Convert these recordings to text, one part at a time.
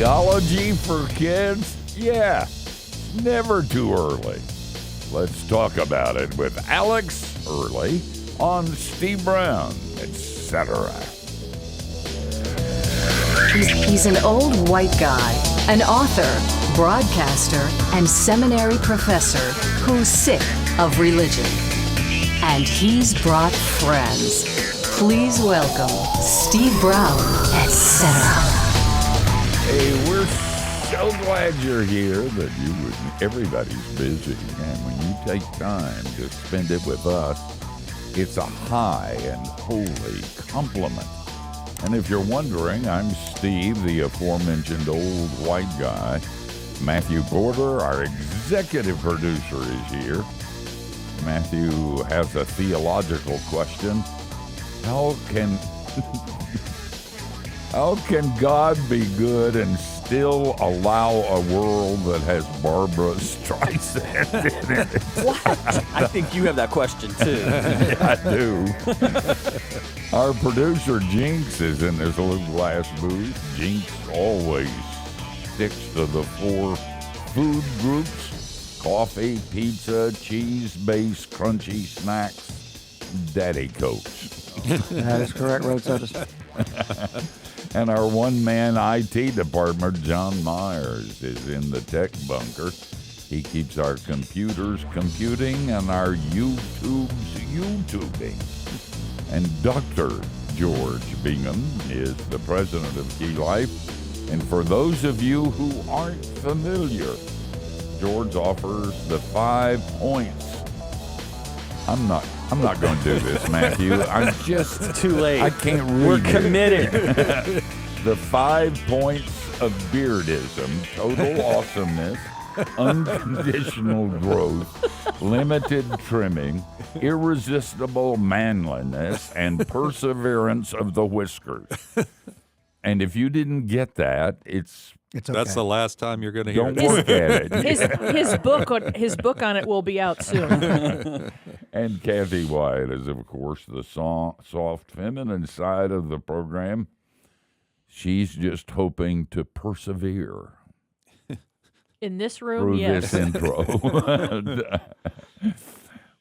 Theology for kids? Yeah, never too early. Let's talk about it with Alex Early on Steve Brown, etc. He's an old white guy, an author, broadcaster, and seminary professor who's sick of religion. And he's brought friends. Please welcome Steve Brown, etc. Hey, we're so glad you're here that everybody's busy. And when you take time to spend it with us, it's a high and holy compliment. And if you're wondering, I'm Steve, the aforementioned old white guy. Matthew Porter, our executive producer, is here. Matthew has a theological question. How can God be good and still allow a world that has Barbara Streisand in it? What? I think you have that question, too. Yeah, I do. Our producer, Jinx, is in this little glass booth. Jinx always sticks to the 4 food groups: coffee, pizza, cheese-based crunchy snacks, Daddy Cokes. That is correct, road sodas. And our one-man IT department, John Myers, is in the tech bunker. He keeps our computers computing and our YouTubes YouTubing. And Dr. George Bingham is the president of Key Life. And for those of you who aren't familiar, George offers the 5 points. I'm not going to do this, Matthew. I'm just It's too late. I can't read We're it. committed. The 5 points of beardism: total awesomeness, unconditional growth, limited trimming, irresistible manliness, and perseverance of the whiskers. And if you didn't get that, it's okay. That's the last time you're going to hear don't it. work at it. His book on it will be out soon. And Kathy White is, of course, the soft, feminine side of the program. She's just hoping to persevere In this room, through yes. this intro.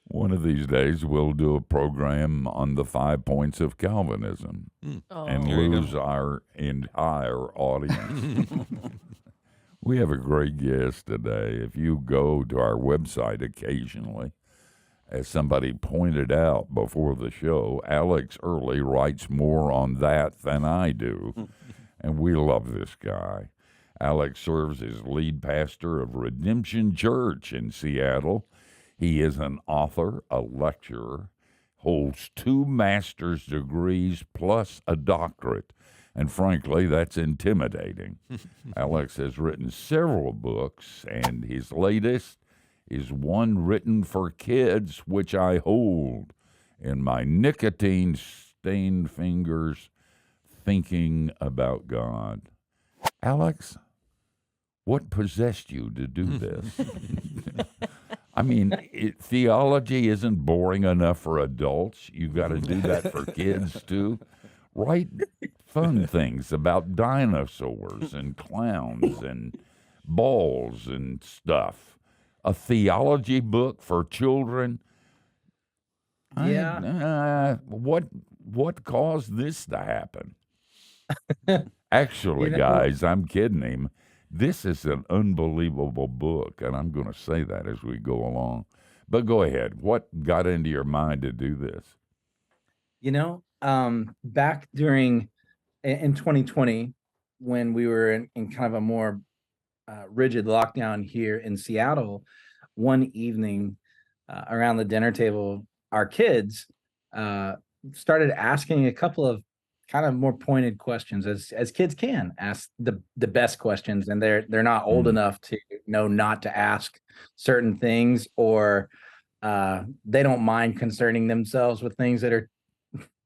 One of these days, we'll do a program on the 5 points of Calvinism and There you go. lose our entire audience. We have a great guest today. If you go to our website occasionally, as somebody pointed out before the show, Alex Early writes more on that than I do, and we love this guy. Alex serves as lead pastor of Redemption Church in Seattle. He is an author, a lecturer, holds 2 master's degrees plus a doctorate, and frankly, that's intimidating. Alex has written several books, and his latest is one written for kids, which I hold in my nicotine-stained fingers, thinking about God. Alex, what possessed you to do this? I mean, theology isn't boring enough for adults. You got to do that for kids, too. Write fun things about dinosaurs and clowns and balls and stuff. A theology book for children. Yeah. What caused this to happen? Actually, You know- guys, I'm kidding him. This is an unbelievable book, and I'm going to say that as we go along. But go ahead. What got into your mind to do this? Back in 2020, when we were in kind of a more rigid lockdown here in Seattle, one evening around the dinner table, our kids started asking a couple of kind of more pointed questions, as kids can ask the best questions, and they're not old enough to know not to ask certain things, or they don't mind concerning themselves with things that are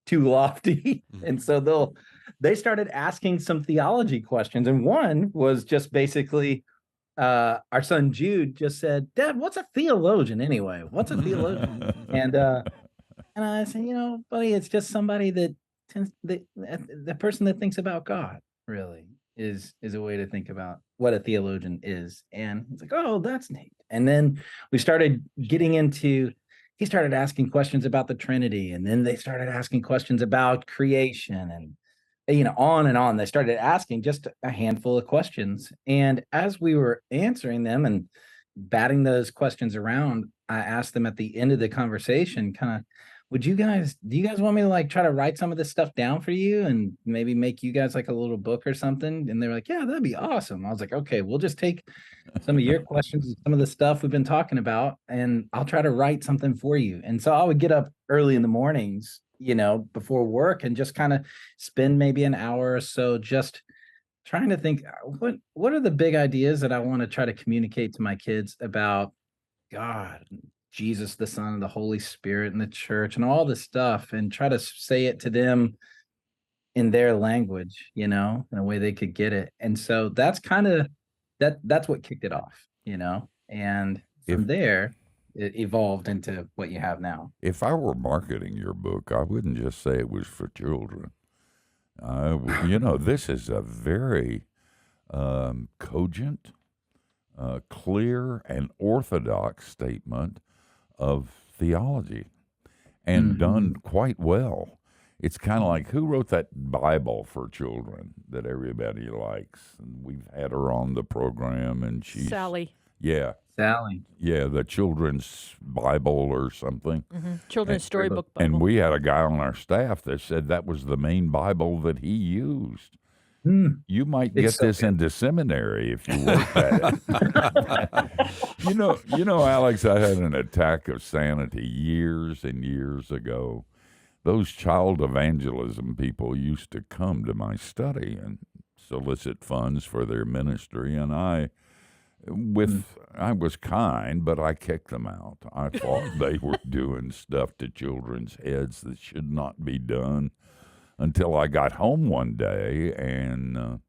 too lofty. And so they started asking some theology questions, and one was just basically our son Jude just said, "Dad, what's a theologian anyway? What's a theologian?" and I said, buddy, it's just somebody that the person that thinks about God, really. is a way to think about what a theologian is. And he's like, oh, that's neat. And then we started getting into, he started asking questions about the Trinity, and then they started asking questions about creation, and on and on. They started asking just a handful of questions. And as we were answering them and batting those questions around, I asked them at the end of the conversation, kind of, do you guys want me to like try to write some of this stuff down for you and maybe make you guys like a little book or something? And they're like, yeah, that'd be awesome. I was like, okay, we'll just take some of your questions and some of the stuff we've been talking about, and I'll try to write something for you. And so I would get up early in the mornings, before work, and just kind of spend maybe an hour or so just trying to think, what are the big ideas that I want to try to communicate to my kids about God, Jesus, the Son, and the Holy Spirit, and the church, and all this stuff, and try to say it to them in their language, in a way they could get it. And so that's kind of that's what kicked it off, and from there it evolved into what you have now. If I were marketing your book, I wouldn't just say it was for children. This is a very cogent, clear, and orthodox statement of theology, and done quite well. It's kind of like, who wrote that Bible for children that everybody likes? And we've had her on the program, and she's Sally. Yeah. Sally. Yeah, the Children's Bible or something. Children's Storybook Bible. And we had a guy on our staff that said that was the main Bible that he used. You might get this into seminary if you work at it. Alex, I had an attack of sanity years and years ago. Those child evangelism people used to come to my study and solicit funds for their ministry, and I was kind, but I kicked them out. I thought they were doing stuff to children's heads that should not be done, until I got home one day, and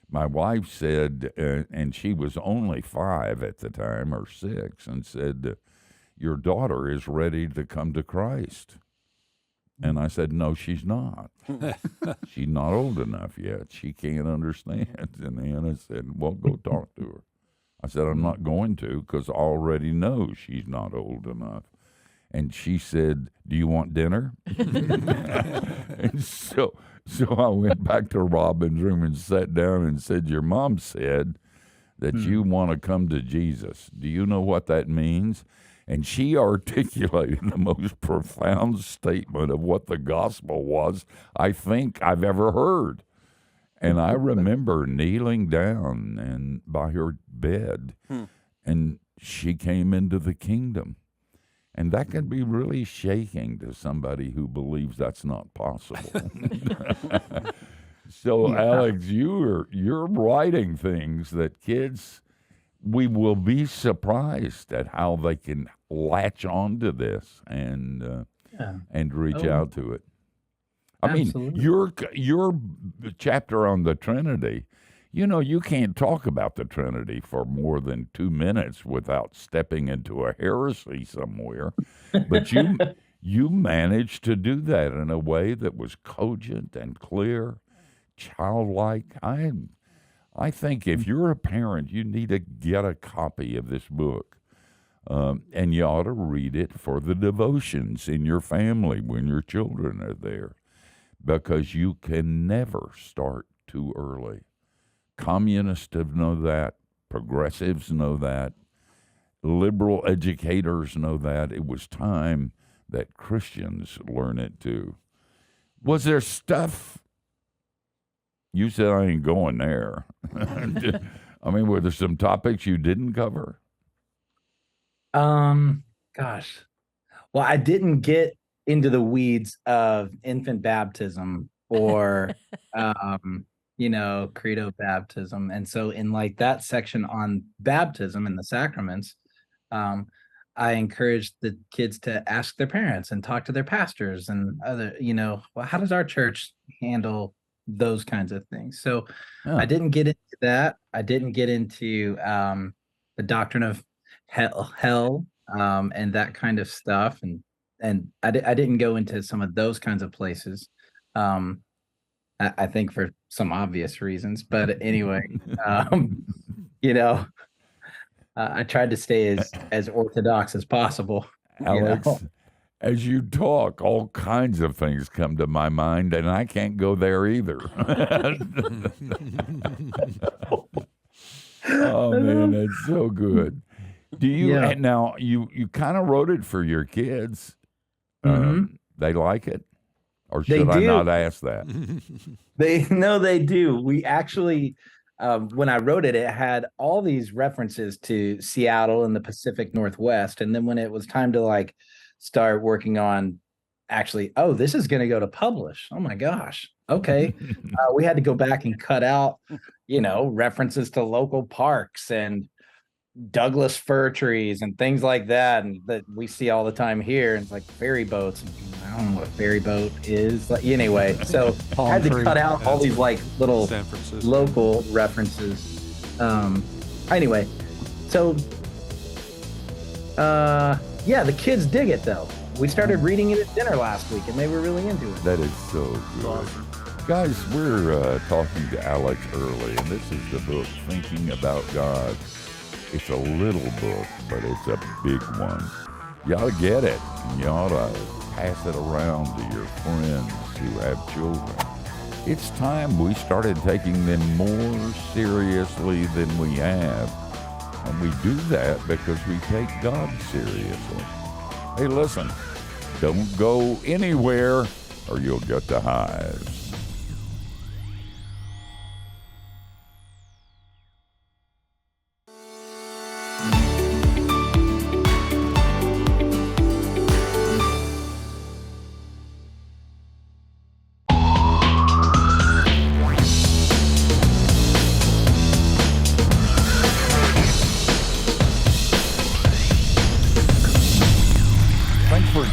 my wife said, and she was only 5 at the time, or 6, and said, your daughter is ready to come to Christ. And I said, no, she's not. She's not old enough yet. She can't understand. And Anna said, well, go talk to her. I said, I'm not going to, because I already know she's not old enough. And she said, do you want dinner? And so I went back to Robin's room and sat down and said, your mom said that you want to come to Jesus. Do you know what that means? And she articulated the most profound statement of what the gospel was I think I've ever heard. And I remember kneeling down and by her bed, and she came into the kingdom. And that can be really shaking to somebody who believes that's not possible. So, Alex, you're writing things that kids, we will be surprised at how they can latch onto this and reach out to it. I mean, your chapter on the Trinity, you can't talk about the Trinity for more than 2 minutes without stepping into a heresy somewhere. But you managed to do that in a way that was cogent and clear, childlike. I think if you're a parent, you need to get a copy of this book. And you ought to read it for the devotions in your family when your children are there, because you can never start too early. Communists know that. Progressives know that. Liberal educators know that. It was time that Christians learn it too. Was there stuff? You said I ain't going there. I mean, were there some topics you didn't cover? Gosh. Well, I didn't get into the weeds of infant baptism or credo baptism. And so in like that section on baptism and the sacraments, I encouraged the kids to ask their parents and talk to their pastors and other, well, how does our church handle those kinds of things? So I didn't get into that. I didn't get into the doctrine of hell and that kind of stuff. And I didn't go into some of those kinds of places. I think for some obvious reasons, but anyway, um, you know, I tried to stay as orthodox as possible. Alex, as you talk, all kinds of things come to my mind, and I can't go there either. Oh man, that's so good. Do you? Yeah. And now you kind of wrote it for your kids. They like it, or They should I do. not ask that? They do. We actually, when I wrote it, it had all these references to Seattle and the Pacific Northwest. And then when it was time to like start working on actually, oh, this is going to go to publish. Oh my gosh. Okay. We had to go back and cut out, references to local parks and Douglas fir trees and things like that, and that we see all the time here. And it's like ferry boats. And I don't know what a ferry boat is. Like, anyway, so I had to cut out all these like little local references. Anyway, so yeah, the kids dig it though. We started reading it at dinner last week, and they were really into it. That is so good. Awesome. Guys, we're talking to Alex Early, and this is the book, Thinking About God. It's a little book, but it's a big one. You ought to get it, and you ought to pass it around to your friends who have children. It's time we started taking them more seriously than we have, and we do that because we take God seriously. Hey, listen, don't go anywhere or you'll get the hives.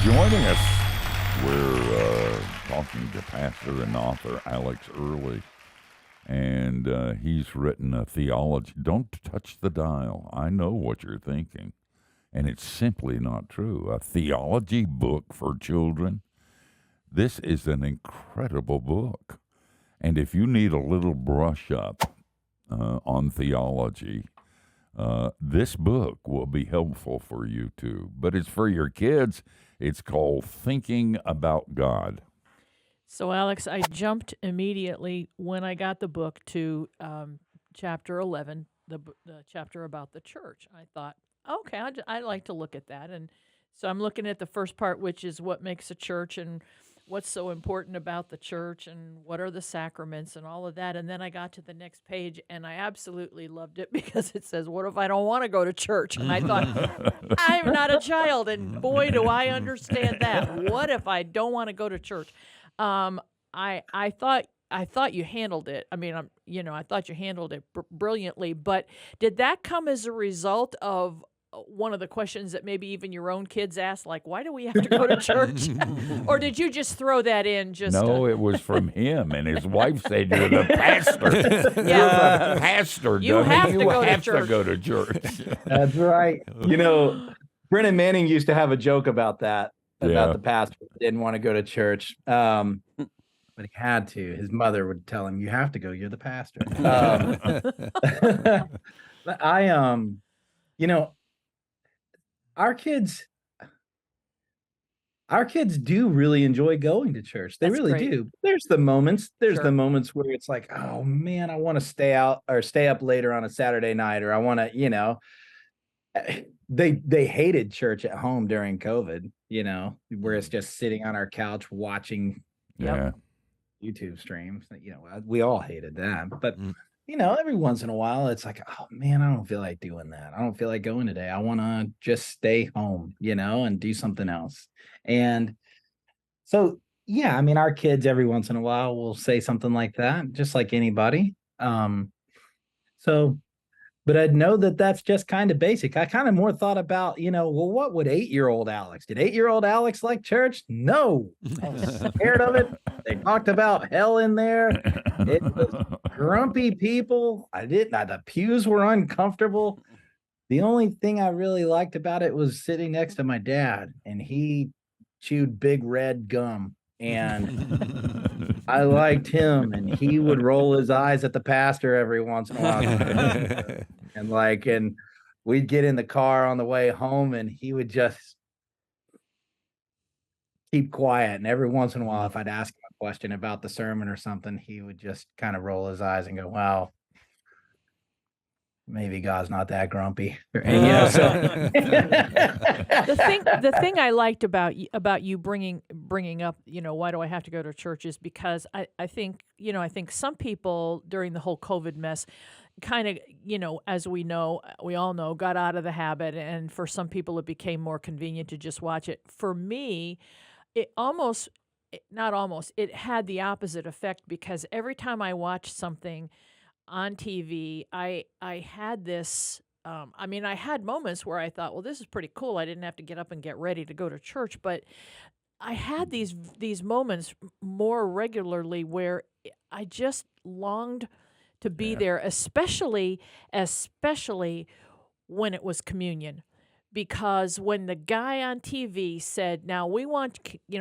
Joining us, we're talking to pastor and author Alex Early, and he's written a theology. Don't touch the dial. I know what you're thinking, and it's simply not true. A theology book for children. This is an incredible book, and if you need a little brush up on theology, this book will be helpful for you too. But it's for your kids. It's called Thinking About God. So, Alex, I jumped immediately when I got the book to chapter 11, the chapter about the church. I thought, okay, I'd like to look at that. And so I'm looking at the first part, which is what makes a church and what's so important about the church and what are the sacraments and all of that. And then I got to the next page and I absolutely loved it because it says, what if I don't want to go to church? And I thought, I'm not a child. And boy, do I understand that. What if I don't want to go to church? I thought you handled it. I mean, I thought you handled it brilliantly, but did that come as a result of one of the questions that maybe even your own kids ask, like, why do we have to go to church? Or did you just throw that in? No, it was from him, and his wife said, you're the pastor. Yeah. You're the pastor, You dummy. have to You go to have to church. go to church. That's right. Brennan Manning used to have a joke about that, about the pastor who didn't want to go to church. But he had to. His mother would tell him, you have to go. You're the pastor. But our kids do really enjoy going to church. They That's really great. do. There's the moments Sure. where it's like, oh man, I want to stay out or stay up later on a Saturday night, or I want to, they hated church at home during COVID, where it's just sitting on our couch watching Yeah. YouTube streams. We all hated that. But every once in a while it's like, oh man, I don't feel like doing that. I don't feel like going today. I want to just stay home, and do something else. And so, yeah, I mean, our kids every once in a while will say something like that, just like anybody. But I'd know that that's just kind of basic. I kind of more thought about, well, what would 8-year-old Alex? Did 8-year-old Alex like church? No. I was scared of it. They talked about hell in there. It was grumpy people. The pews were uncomfortable. The only thing I really liked about it was sitting next to my dad, and he chewed big red gum. And I liked him, and he would roll his eyes at the pastor every once in a while. And we'd get in the car on the way home, and he would just keep quiet. And every once in a while, if I'd ask him a question about the sermon or something, he would just kind of roll his eyes and go, "Wow, maybe God's not that grumpy." And, The thing I liked about you bringing up, why do I have to go to church, is because I think some people during the whole COVID mess kind of, as we all know, got out of the habit, and for some people it became more convenient to just watch it. For me, it had the opposite effect, because every time I watched something on TV, I had this. I had moments where I thought, well, this is pretty cool. I didn't have to get up and get ready to go to church, but I had these moments more regularly where I just longed to be there, especially when it was communion. Because when the guy on TV said, "Now we want,"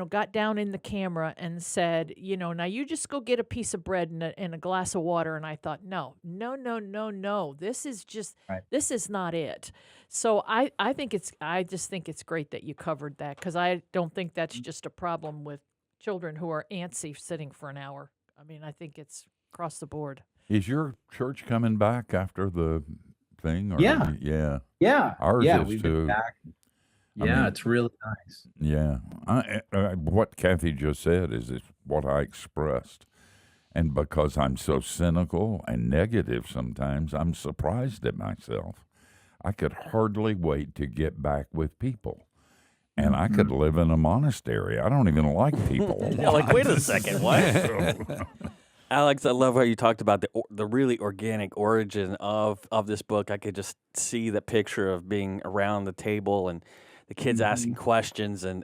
got down in the camera and said, "Now you just go get a piece of bread and a glass of water," and I thought, no, this is Right. this is not it. So I just think it's great that you covered that, because I don't think that's just a problem with children who are antsy sitting for an hour. I think it's across the board. Is your church coming back after the thing? Or Yeah. Yeah. Ours is we've too. been back. I Yeah, mean- it's really nice. Yeah. What Kathy just said is what I expressed. And because I'm so cynical and negative sometimes, I'm surprised at myself. I could hardly wait to get back with people. And I could live in a monastery. I don't even like people. Yeah, like, wait a second, what? Alex, I love how you talked about the really organic origin of this book. I could just see the picture of being around the table and the kids asking questions, and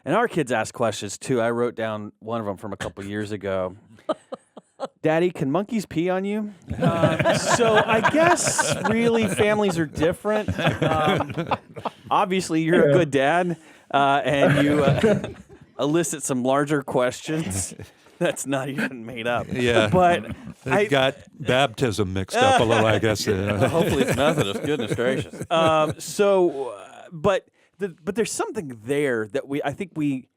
our kids ask questions too. I wrote down one of them from a couple years ago. Daddy, can monkeys pee on you? So I guess really families are different. Obviously, you're a good dad, and you elicit some larger questions. That's not even made up. Yeah. But They've got baptism mixed up a little, I guess. hopefully it's Methodist. Goodness gracious. But there's something there that I think we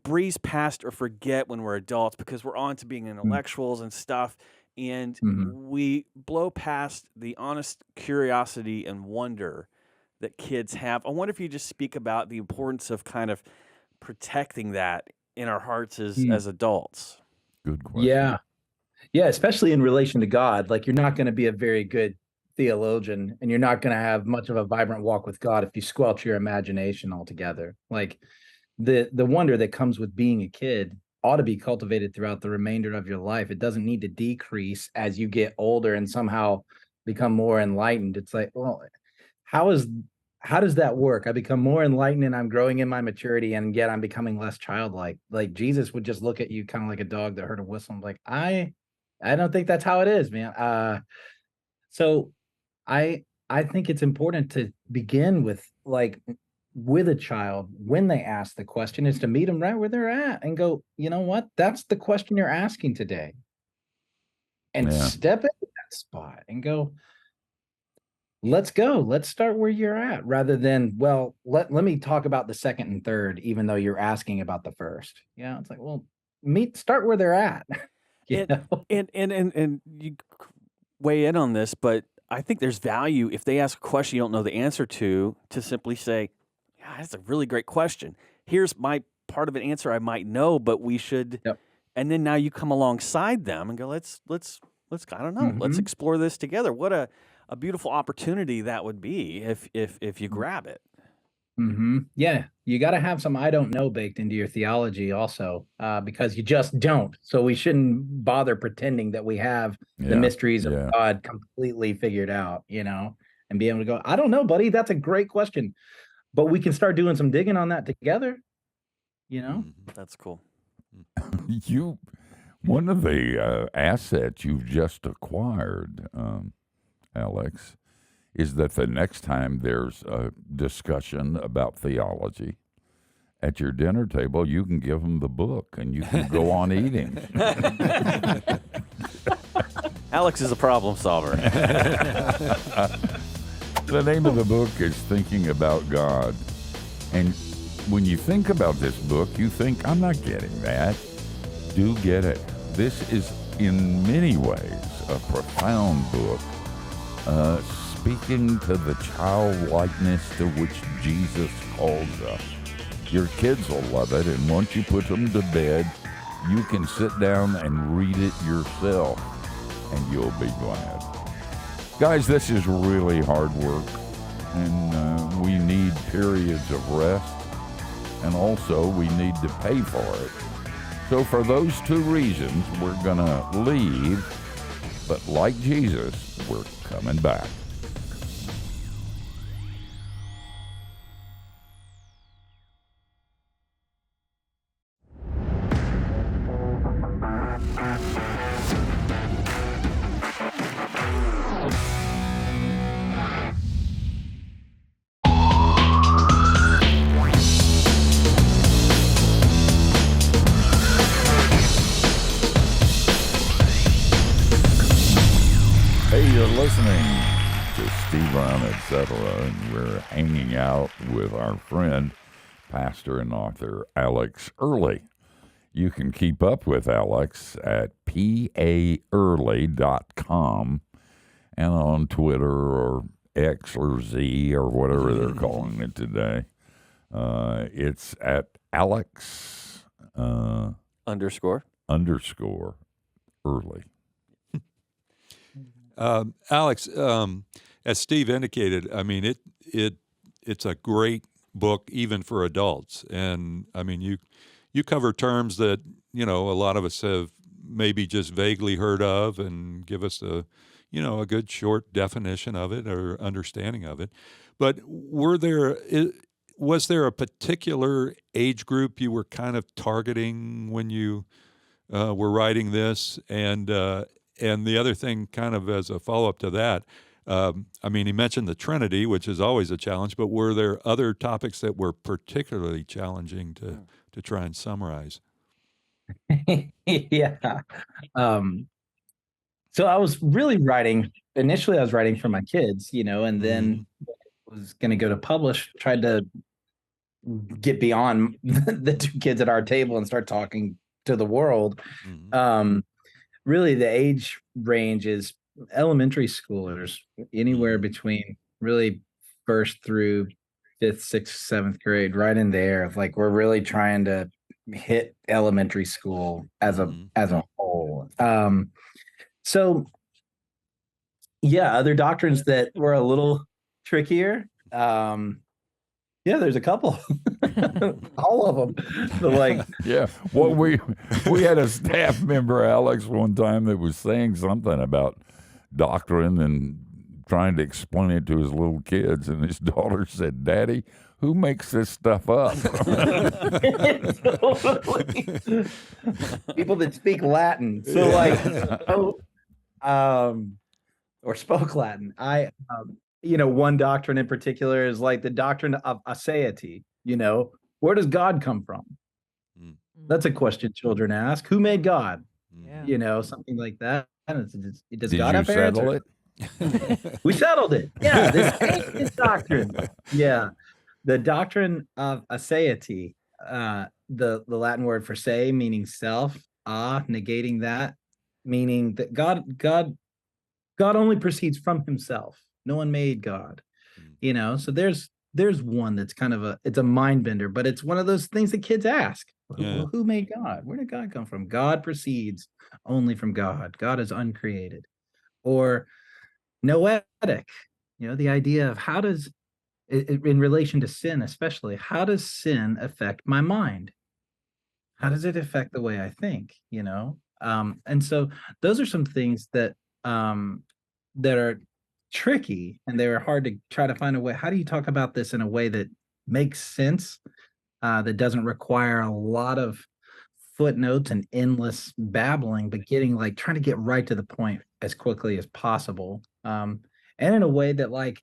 breeze past or forget when we're adults, because we're on to being intellectuals and stuff, and we blow past the honest curiosity and wonder that kids have. I wonder if you just speak about the importance of kind of protecting that in our hearts as adults. Good question. Yeah, especially in relation to God. Like, you're not going to be a very good theologian, and you're not going to have much of a vibrant walk with God if you squelch your imagination altogether. Like, the wonder that comes with being a kid ought to be cultivated throughout the remainder of your life. It doesn't need to decrease as you get older and somehow become more enlightened. It's like, well, how does that work? I become more enlightened and I'm growing in my maturity, and yet I'm becoming less childlike. Like, Jesus would just look at you kind of like a dog that heard a whistle. I'm like, I don't think that's how it is, man. So I think it's important to begin with a child, when they ask the question, is to meet them right where they're at and go, you know what? That's the question you're asking today. And step into that spot and go, let's go. Let's start where you're at, rather than, well, let me talk about the second and third, even though you're asking about the first. Yeah, it's like, well, start where they're at. And you weigh in on this, but I think there's value if they ask a question you don't know the answer to simply say, yeah, that's a really great question. Here's my part of an answer I might know, but we should. Yep. And then now you come alongside them and go, let's I don't know, let's explore this together. What a beautiful opportunity that would be if you grab it. Yeah, you got to have some I don't know baked into your theology also, because you just don't. So we shouldn't bother pretending that we have the mysteries of God completely figured out, and be able to go, I don't know, buddy, that's a great question, but we can start doing some digging on that together. That's cool. One of the assets you've just acquired, Alex, is that the next time there's a discussion about theology, at your dinner table, you can give them the book and you can go on eating. Alex is a problem solver. The name of the book is Thinking About God. And when you think about this book, you think, I'm not getting that. Do get it. This is, in many ways, a profound book, speaking to the childlikeness to which Jesus calls us. Your kids will love it, and once you put them to bed, you can sit down and read it yourself, and you'll be glad. Guys, this is really hard work, and we need periods of rest, and also we need to pay for it. So for those two reasons, we're going to leave, but like Jesus, we're coming back. Hey, you're listening to Steve Brown, etc., and we're hanging out with our friend, pastor and author Alex Early. You can keep up with Alex at paearly.com and on Twitter or X or Z or whatever they're calling it today. It's at Alex Underscore. Early. Alex, as Steve indicated, I mean, it's a great book even for adults. And I mean, you cover terms that, a lot of us have maybe just vaguely heard of, and give us a good short definition of it or understanding of it. But was there a particular age group you were kind of targeting when you were writing this? And the other thing, kind of as a follow-up to that, I mean, he mentioned the Trinity, which is always a challenge, but were there other topics that were particularly challenging to try and summarize? Yeah. So I was really initially I was writing for my kids, and then was going to go to publish, tried to get beyond the two kids at our table and start talking to the world. Really, the age range is elementary schoolers, anywhere between really first through fifth, sixth, seventh grade, right in there. Like, we're really trying to hit elementary school as a whole. So, yeah, other doctrines that were a little trickier. Yeah, there's a couple, all of them. But yeah. Well, we had a staff member, Alex, one time that was saying something about doctrine and trying to explain it to his little kids, and his daughter said, "Daddy, who makes this stuff up?" People that speak Latin, or spoke Latin. One doctrine in particular is like the doctrine of aseity. Where does God come from? That's a question children ask. Who made God? Yeah. Something like that. Does Did God you have parents? settle it? We settled it. Yeah, this doctrine. Yeah, the doctrine of aseity. The Latin word for se, meaning self. Negating that, meaning that God only proceeds from himself. No one made God, so there's one that's kind of it's a mind bender, but it's one of those things that kids ask. Yeah. Who made God? Where did God come from? God proceeds only from God. God is uncreated. Or noetic, the idea of how does, in relation to sin especially, how does sin affect my mind? How does it affect the way I think? And so those are some things that are tricky, and they were hard to try to find a way. How do you talk about this in a way that makes sense, that doesn't require a lot of footnotes and endless babbling, but trying to get right to the point as quickly as possible, and in a way that, like,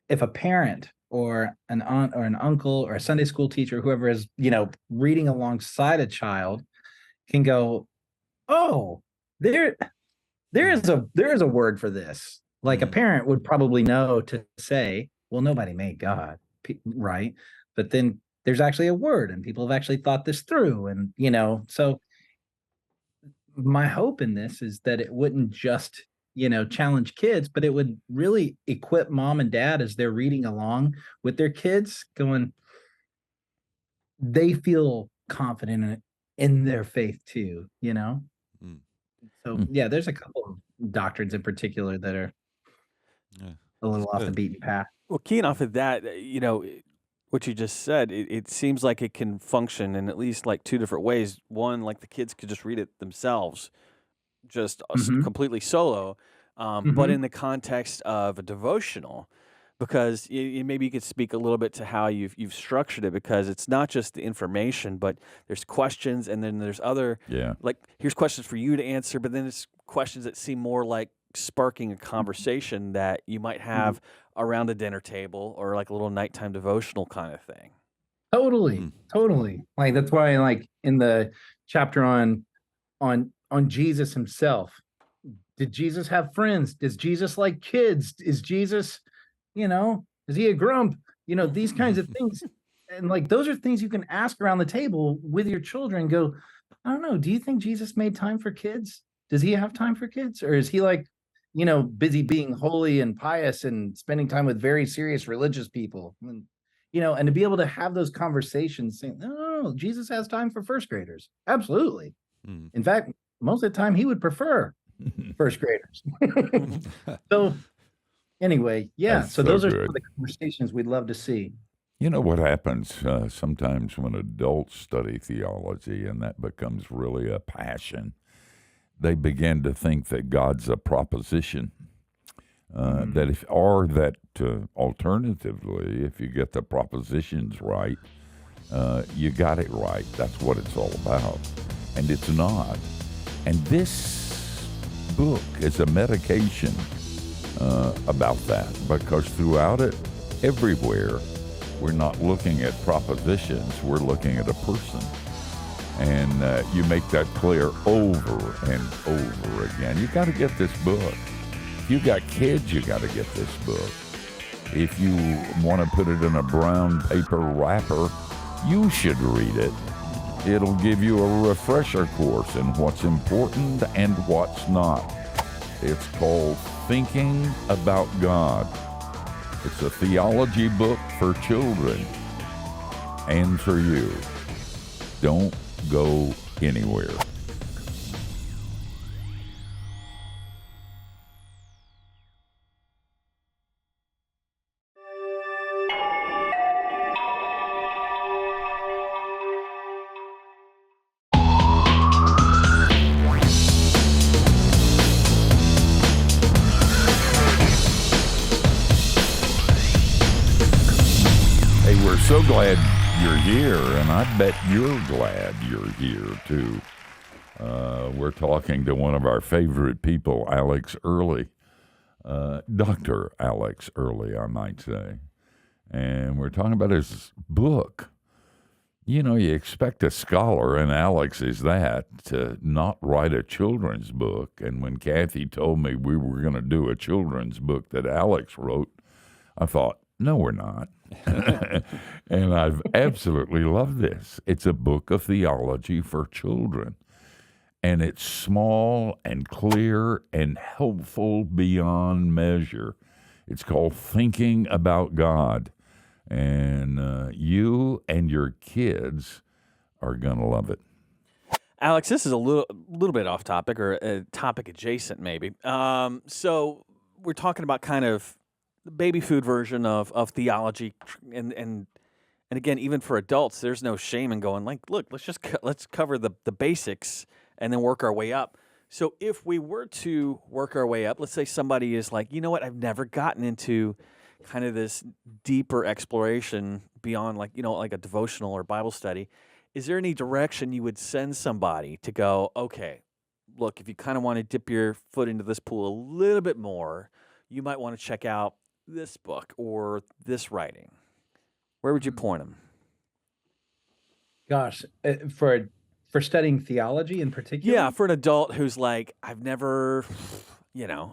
if a parent or an aunt or an uncle or a Sunday school teacher, whoever is, reading alongside a child, can go, oh, there is a word for this. Like a parent would probably know to say, well, nobody made God, right? But then there's actually a word, and people have actually thought this through. And, so my hope in this is that it wouldn't just, challenge kids, but it would really equip mom and dad as they're reading along with their kids, going, they feel confident in their faith too, Mm. So yeah, there's a couple of doctrines in particular that are Yeah. a little off the Good. beaten path. Well, keying off of that, what you just said, it seems like it can function in at least like two different ways. One, like the kids could just read it themselves, just completely solo, but in the context of a devotional, because maybe you could speak a little bit to how you've structured it, because it's not just the information, but there's questions, and then there's other, like, here's questions for you to answer, but then it's questions that seem more like sparking a conversation that you might have around a dinner table or like a little nighttime devotional kind of thing. Totally. Like that's why, like in the chapter on Jesus himself, did Jesus have friends? Does Jesus like kids? Is Jesus, is he a grump? These kinds of things. And like those are things you can ask around the table with your children. Go, I don't know, do you think Jesus made time for kids? Does he have time for kids? Or is he like, busy being holy and pious and spending time with very serious religious people? And, and to be able to have those conversations saying, no, Jesus has time for first graders. Absolutely. In fact, most of the time he would prefer first graders. So anyway, yeah. That's So those are so some of good. the conversations we'd love to see. You know what happens sometimes when adults study theology and that becomes really a passion? They begin to think that God's a proposition. Alternatively, if you get the propositions right, you got it right. That's what it's all about. And it's not. And this book is a medication about that, because throughout it, everywhere, we're not looking at propositions, we're looking at a person. And you make that clear over and over again. You got to get this book. If you got kids, you got to get this book. If you want to put it in a brown paper wrapper, you should read it. It'll give you a refresher course in what's important and what's not. It's called Thinking About God. It's a theology book for children and for you. Don't go anywhere. Hey, we're so glad you're here, and I bet you're glad you're here too. We're talking to one of our favorite people, Alex Early, Dr. Alex Early, I might say. And we're talking about his book. You expect a scholar, and Alex is that, to not write a children's book. And when Kathy told me we were going to do a children's book that Alex wrote, I thought, no, we're not. And I've absolutely loved this. It's a book of theology for children. And it's small and clear and helpful beyond measure. It's called Thinking About God. And you and your kids are going to love it. Alex, this is a little bit off topic, or topic adjacent maybe. So we're talking about kind of the baby food version of theology, and again, even for adults, there's no shame in going like, look, let's cover the basics and then work our way up. So if we were to work our way up, let's say somebody is like, you know what, I've never gotten into kind of this deeper exploration beyond like a devotional or Bible study. Is there any direction you would send somebody to go, okay, look, if you kind of want to dip your foot into this pool a little bit more, you might want to check out this book or this writing, where would you point them? Gosh, for studying theology in particular. Yeah, for an adult who's like, I've never,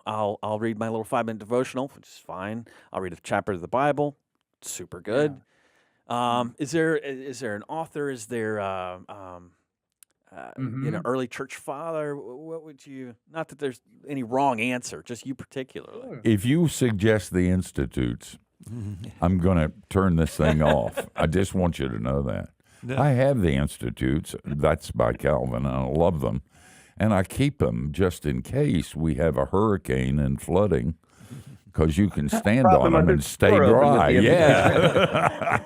I'll read my little 5-minute devotional, which is fine. I'll read a chapter of the Bible, super good. Is there an author? Is there early church father? What would you? Not that there's any wrong answer, just you particularly. If you suggest the institutes, I'm going to turn this thing off. I just want you to know that. No. I have the institutes. That's by Calvin, and I love them. And I keep them just in case we have a hurricane and flooding, because you can stand on them and stay dry. Yeah.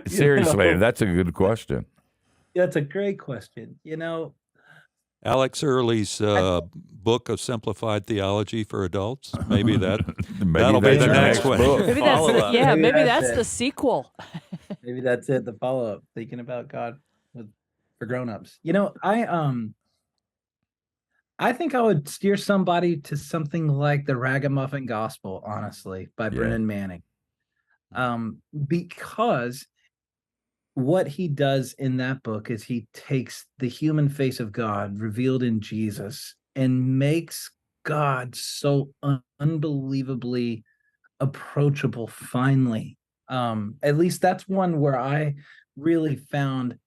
Seriously, that's a good question. That's a great question. Alex Early's book of simplified theology for adults. Maybe that'll be the next one. Maybe that's Maybe that's that's the it. sequel. Maybe that's it. The follow-up, thinking about God for grown-ups. I think I would steer somebody to something like the Ragamuffin Gospel, honestly, by Brennan Manning. Because what he does in that book is he takes the human face of God revealed in Jesus and makes God so unbelievably approachable finally. At least that's one where I really found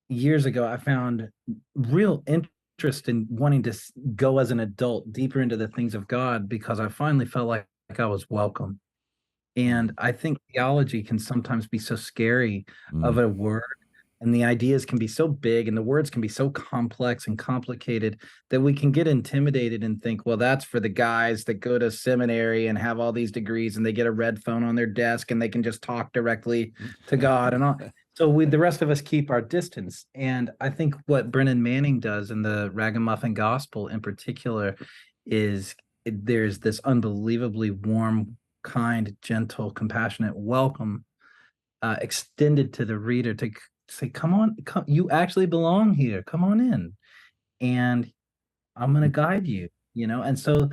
years ago, I found real interest in wanting to go as an adult deeper into the things of God, because I finally felt like I was welcome. And I think theology can sometimes be so scary of a word, and the ideas can be so big and the words can be so complex and complicated that we can get intimidated and think, well, that's for the guys that go to seminary and have all these degrees and they get a red phone on their desk and they can just talk directly to God and all. So the rest of us keep our distance. And I think what Brennan Manning does in the Ragamuffin Gospel in particular is there's this unbelievably warm, kind, gentle, compassionate welcome extended to the reader to say, come, you actually belong here. Come on in. And I'm going to guide you, And so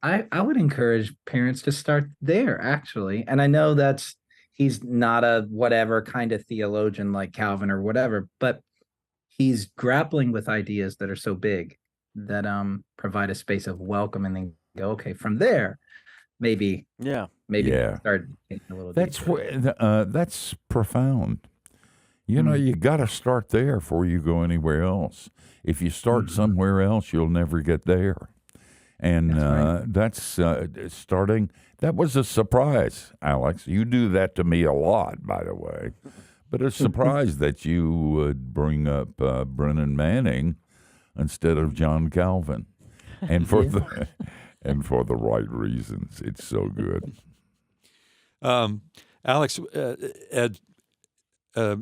I would encourage parents to start there, actually. And I know he's not a whatever kind of theologian like Calvin or whatever, but he's grappling with ideas that are so big that provide a space of welcome, and then go, okay, from there, maybe start thinking a little deeper. That's profound. You got to start there before you go anywhere else. If you start somewhere else, you'll never get there. And that's starting. That was a surprise, Alex. You do that to me a lot, by the way. But a surprise that you would bring up Brennan Manning instead of John Calvin, and for the right reasons. It's so good. Alex, Ed,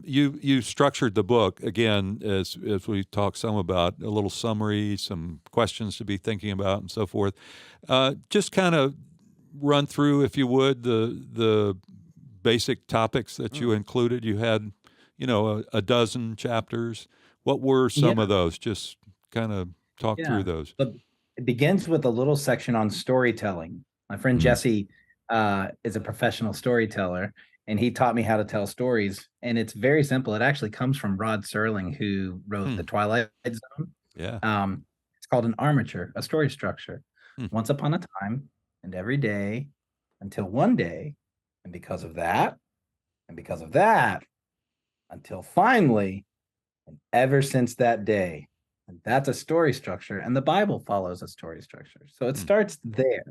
you structured the book again as we talked some about a little summary, some questions to be thinking about, and so forth. Just kind of run through, if you would, the basic topics that you included. You had, a dozen chapters. What were some of those? Just kind of talk through those. But it begins with a little section on storytelling. My friend Jesse is a professional storyteller, and he taught me how to tell stories. And it's very simple. It actually comes from Rod Serling, who wrote The Twilight Zone. Yeah. It's called an armature, a story structure. Once upon a time, and every day, until one day, and because of that, until finally, and ever since that day. And that's a story structure, and the Bible follows a story structure. So it starts there.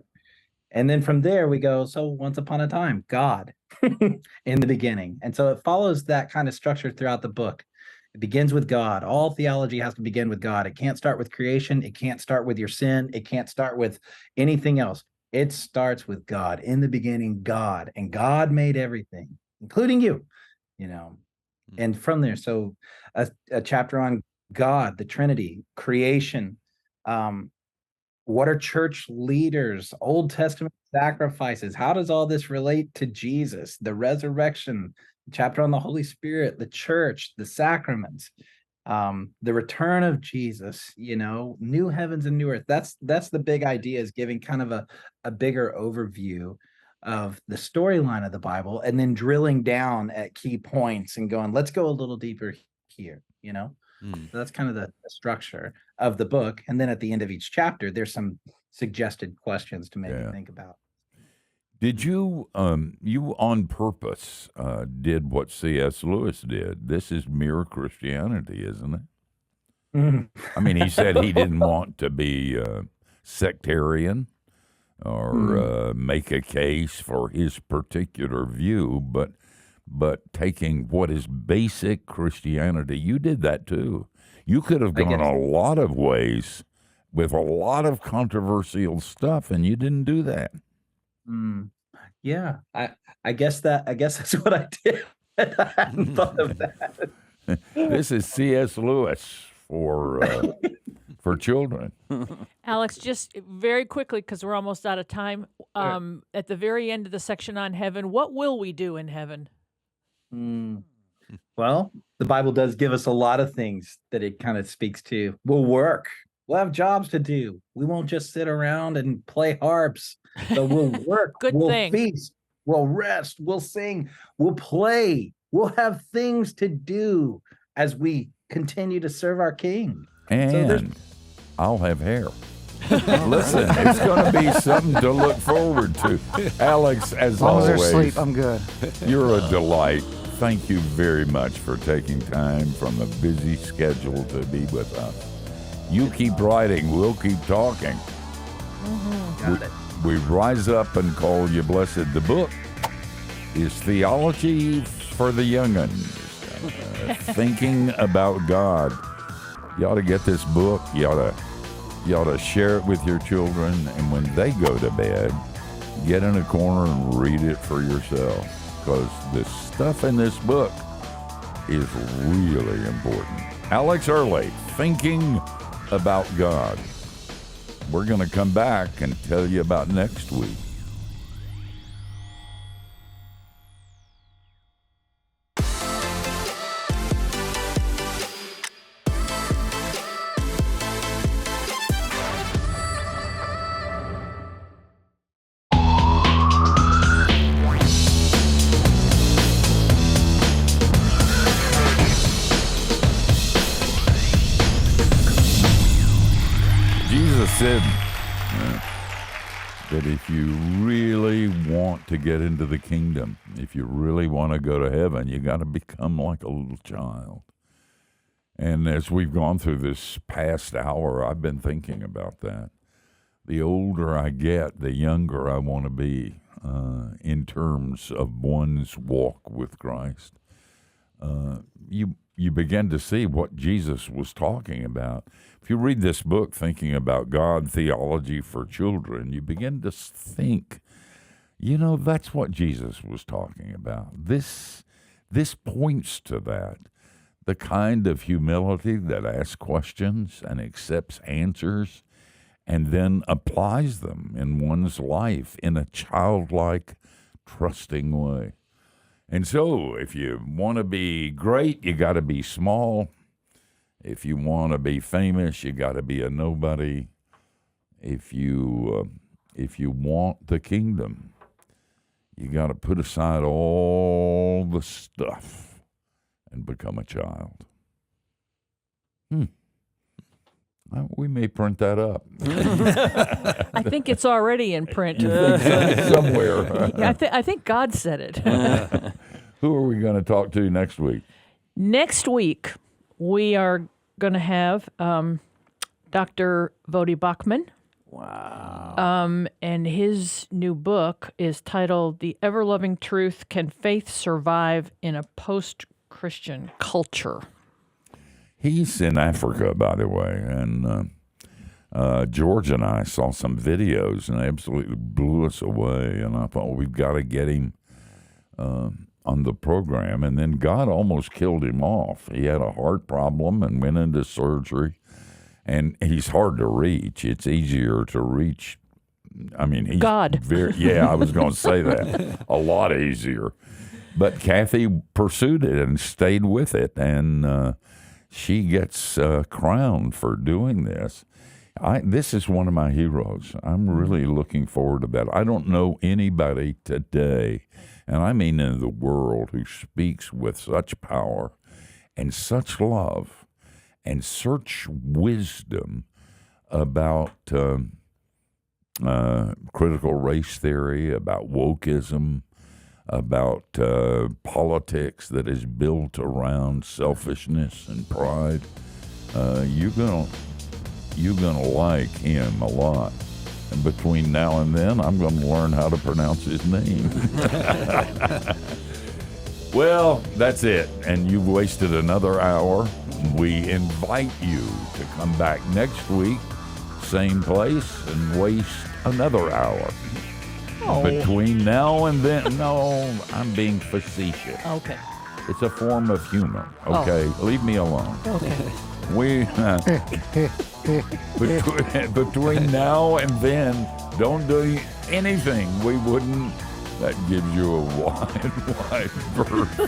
And then from there we go, so once upon a time, God in the beginning. And so it follows that kind of structure throughout the book. It begins with God. All theology has to begin with God. It can't start with creation. It can't start with your sin. It can't start with anything else. It starts with God. In the beginning, God. And God made everything, including you, And from there, so a chapter on God, the Trinity, creation, what are church leaders, Old Testament sacrifices? How does all this relate to Jesus, the resurrection, chapter on the Holy Spirit, the church, the sacraments, the return of Jesus, new heavens and new earth. That's the big idea, is giving kind of a bigger overview of the storyline of the Bible, and then drilling down at key points and going, let's go a little deeper here, So that's kind of the structure of the book. And then at the end of each chapter, there's some suggested questions to maybe think about. Did you, you on purpose did what C.S. Lewis did? This is mere Christianity, isn't it? I mean, he said he didn't want to be sectarian or make a case for his particular view, but taking what is basic Christianity. You did that too. You could have gone a lot of ways with a lot of controversial stuff, and you didn't do that. Yeah, I guess that's what I did. I hadn't thought of that. This is C.S. Lewis for children. Alex, just very quickly, because we're almost out of time. At the very end of the section on heaven, what will we do in heaven? Well, the Bible does give us a lot of things that it kind of speaks to. We'll work. We'll have jobs to do. We won't just sit around and play harps, but we'll work. We'll feast. We'll rest. We'll sing. We'll play. We'll have things to do as we continue to serve our King. And I'll have hair. Listen, it's going to be something to look forward to. Alex, as always, they're asleep, I'm good. You're a delight. Thank you very much for taking time from a busy schedule to be with us. You keep writing, we'll keep talking. Got it. We rise up and call you blessed. The book is Theology for the Young'uns, Thinking About God. You ought to get this book. You ought to share it with your children, and when they go to bed, get in a corner and read it for yourself, because the stuff in this book is really important. Alex Early, Thinking About God. We're going to come back and tell you about next week. Said that if you really want to get into the kingdom, if you really want to go to heaven, you got to become like a little child. And as we've gone through this past hour, I've been thinking about that. The older I get, the younger I want to be in terms of one's walk with Christ. You begin to see what Jesus was talking about. If you read this book, Thinking About God, Theology for Children, you begin to think, that's what Jesus was talking about. This points to that. The kind of humility that asks questions and accepts answers and then applies them in one's life in a childlike, trusting way. And so, if you want to be great, you got to be small. If you want to be famous, you got to be a nobody. If you want the kingdom, you got to put aside all the stuff and become a child. We may print that up. I think it's already in print. Somewhere. I think God said it. Who are we going to talk to next week? Next week, we are going to have Dr. Vodi Bachman. Wow. And his new book is titled The Ever-Loving Truth, Can Faith Survive in a Post-Christian Culture? He's in Africa, by the way, and George and I saw some videos, and they absolutely blew us away, and I thought, we've got to get him on the program, and then God almost killed him off. He had a heart problem and went into surgery, and he's hard to reach. It's easier to reach. I mean, he's God. I was going to say that. A lot easier. But Kathy pursued it and stayed with it, and she gets crowned for doing this. This is one of my heroes. I'm really looking forward to that. I don't know anybody today, and I mean in the world, who speaks with such power and such love and such wisdom about critical race theory, about wokeism, about politics that is built around selfishness and pride. You're gonna like him a lot. And between now and then, I'm going to learn how to pronounce his name. Well, that's it. And you've wasted another hour. We invite you to come back next week, same place, and waste another hour. Oh. Between now and then, no, I'm being facetious. Okay. It's a form of humor. Okay, leave me alone. Okay. We between now and then, don't do anything we wouldn't. That gives you a wide berth.